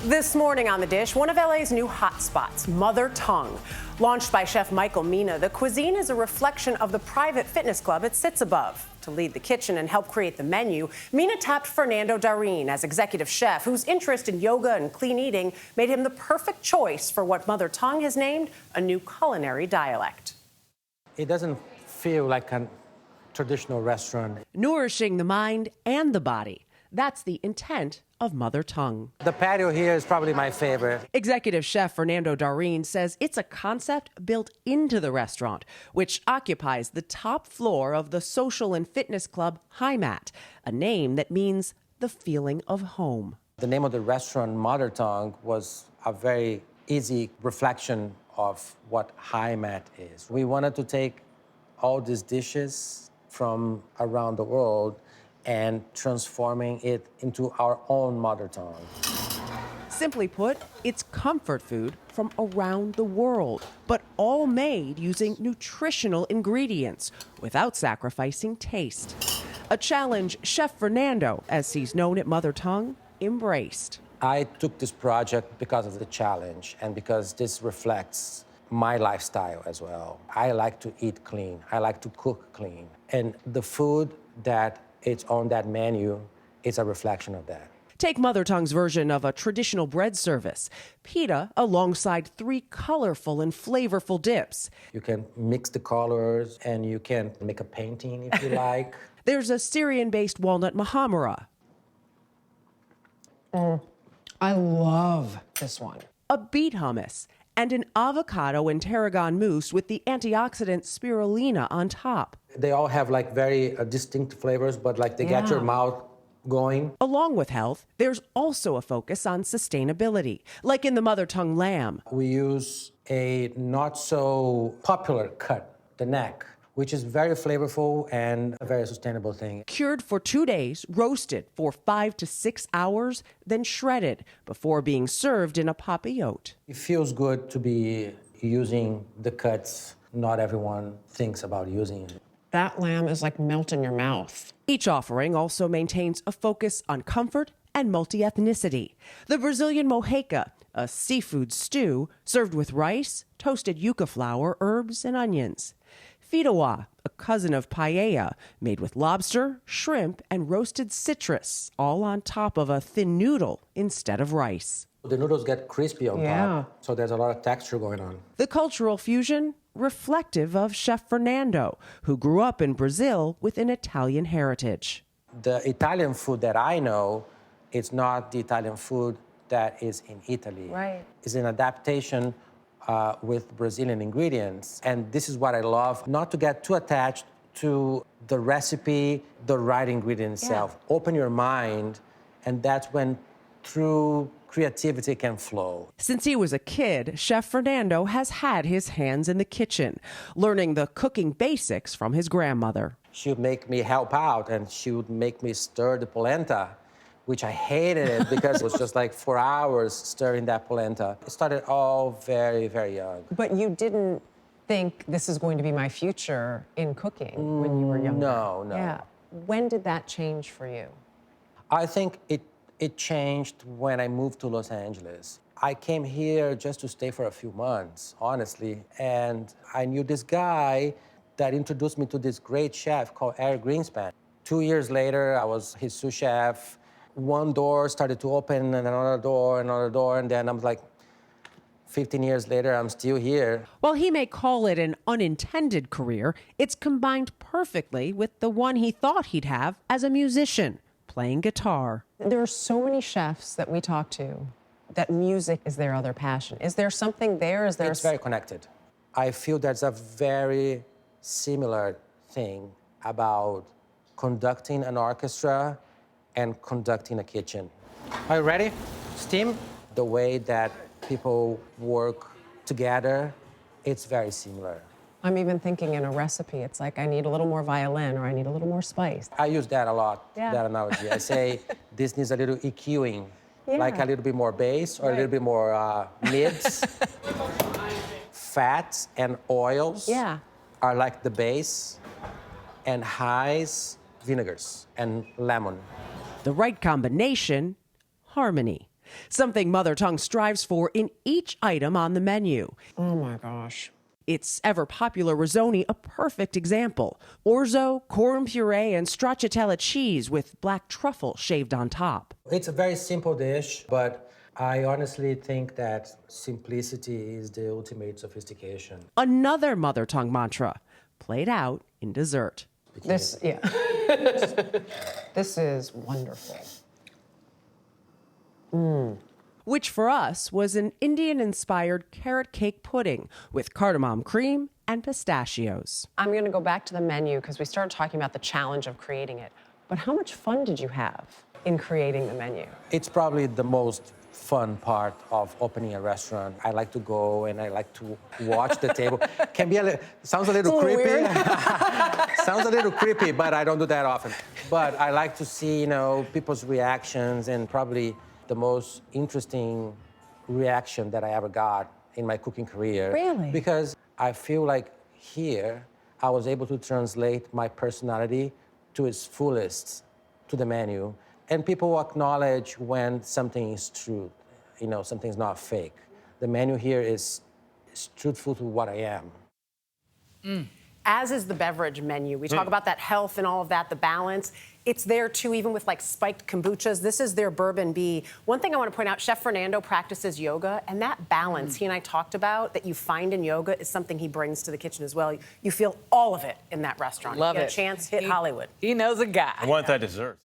This morning on The Dish, one of LA's new hotspots, Mother Tongue. Launched by Chef Michael Mina, the cuisine is a reflection of the private fitness club it sits above. To lead the kitchen and help create the menu, Mina tapped Fernando Darin as executive chef, whose interest in yoga and clean eating made him the perfect choice for what Mother Tongue has named a new culinary dialect. It doesn't feel like a traditional restaurant. Nourishing the mind and the body. That's the intent of Mother Tongue. The patio here is probably my favorite. Executive chef Fernando Darin says it's a concept built into the restaurant, which occupies the top floor of the social and fitness club High Mat, a name that means the feeling of home. The name of the restaurant, Mother Tongue, was a very easy reflection of what High Mat is. We wanted to take all these dishes from around the world and transforming it into our own mother tongue. Simply put, it's comfort food from around the world, but all made using nutritional ingredients without sacrificing taste. A challenge Chef Fernando, as he's known at Mother Tongue, embraced. I took this project because of the challenge and because this reflects my lifestyle as well. I like to eat clean. I like to cook clean. And the food that it's on that menu, it's a reflection of that. Take Mother Tongue's version of a traditional bread service. Pita alongside 3 colorful and flavorful dips. You can mix the colors and you can make a painting if you like. There's a Syrian-based walnut mahamara. I love this one. A beet hummus. And an avocado and tarragon mousse with the antioxidant spirulina on top. They all have like very distinct flavors, but like they get your mouth going. Along with health, there's also a focus on sustainability, like in the Mother Tongue lamb. We use a not so popular cut, the neck, which is very flavorful and a very sustainable thing. Cured for 2 days, roasted for 5 to 6 hours, then shredded before being served in a papillote. It feels good to be using the cuts. Not everyone thinks about using it. That lamb is like melt in your mouth. Each offering also maintains a focus on comfort and multi-ethnicity. The Brazilian mojeca, a seafood stew served with rice, toasted yuca flour, herbs, and onions. Feijoa, a cousin of paella, made with lobster, shrimp, and roasted citrus, all on top of a thin noodle instead of rice. The noodles get crispy on top, so there's a lot of texture going on. The cultural fusion, reflective of Chef Fernando, who grew up in Brazil with an Italian heritage. The Italian food that I know is not the Italian food that is in Italy. Right. It's an adaptation with Brazilian ingredients. And this is what I love, not to get too attached to the recipe, the right ingredient itself. Open your mind, and that's when true creativity can flow. Since he was a kid, Chef Fernando has had his hands in the kitchen, learning the cooking basics from his grandmother. She would make me help out, and she would make me stir the polenta, which I hated it because it was just like 4 hours stirring that polenta. It started all very, very young. But you didn't think this is going to be my future in cooking when you were younger? No. Yeah. When did that change for you? I think it changed when I moved to Los Angeles. I came here just to stay for a few months, honestly, and I knew this guy that introduced me to this great chef called Eric Greenspan. 2 years later, I was his sous chef. One door started to open and another door, and then I'm like, 15 years later, I'm still here. While he may call it an unintended career, it's combined perfectly with the one he thought he'd have as a musician, playing guitar. There are so many chefs that we talk to that music is their other passion. Is there something there? It's very connected. I feel there's a very similar thing about conducting an orchestra and conducting a kitchen. Are you ready? Steam? The way that people work together, it's very similar. I'm even thinking in a recipe, it's like I need a little more violin or I need a little more spice. I use that a lot, that analogy. I say this needs a little EQing, like a little bit more bass or a little bit more mids. Fats and oils are like the base, and highs, vinegars and lemon. The right combination, harmony. something Mother Tongue strives for in each item on the menu. Oh my gosh. Its ever-popular risotto a perfect example. Orzo, corn puree, and stracciatella cheese with black truffle shaved on top. It's a very simple dish, but I honestly think that simplicity is the ultimate sophistication. Another Mother Tongue mantra, played out in dessert. This, yeah. This is wonderful. Which for us was an Indian-inspired carrot cake pudding with cardamom cream and pistachios. I'm going to go back to the menu because we started talking about the challenge of creating it. But how much fun did you have in creating the menu? It's probably the most fun part of opening a restaurant. I like to go and I like to watch the table. Can be sounds a little creepy. Weird. Sounds a little creepy, but I don't do that often. But I like to see, people's reactions, and probably the most interesting reaction that I ever got in my cooking career. Really? Because I feel like here I was able to translate my personality to its fullest to the menu. And people acknowledge when something is true, something's not fake. The menu here is truthful to what I am. As is the beverage menu. We talk about that health and all of that, the balance. It's there too, even with like spiked kombuchas. This is their bourbon bee. One thing I want to point out, Chef Fernando practices yoga, and that balance he and I talked about that you find in yoga is something he brings to the kitchen as well. You feel all of it in that restaurant. Love you it. get a chance, hit Hollywood. He knows a guy. I want that dessert.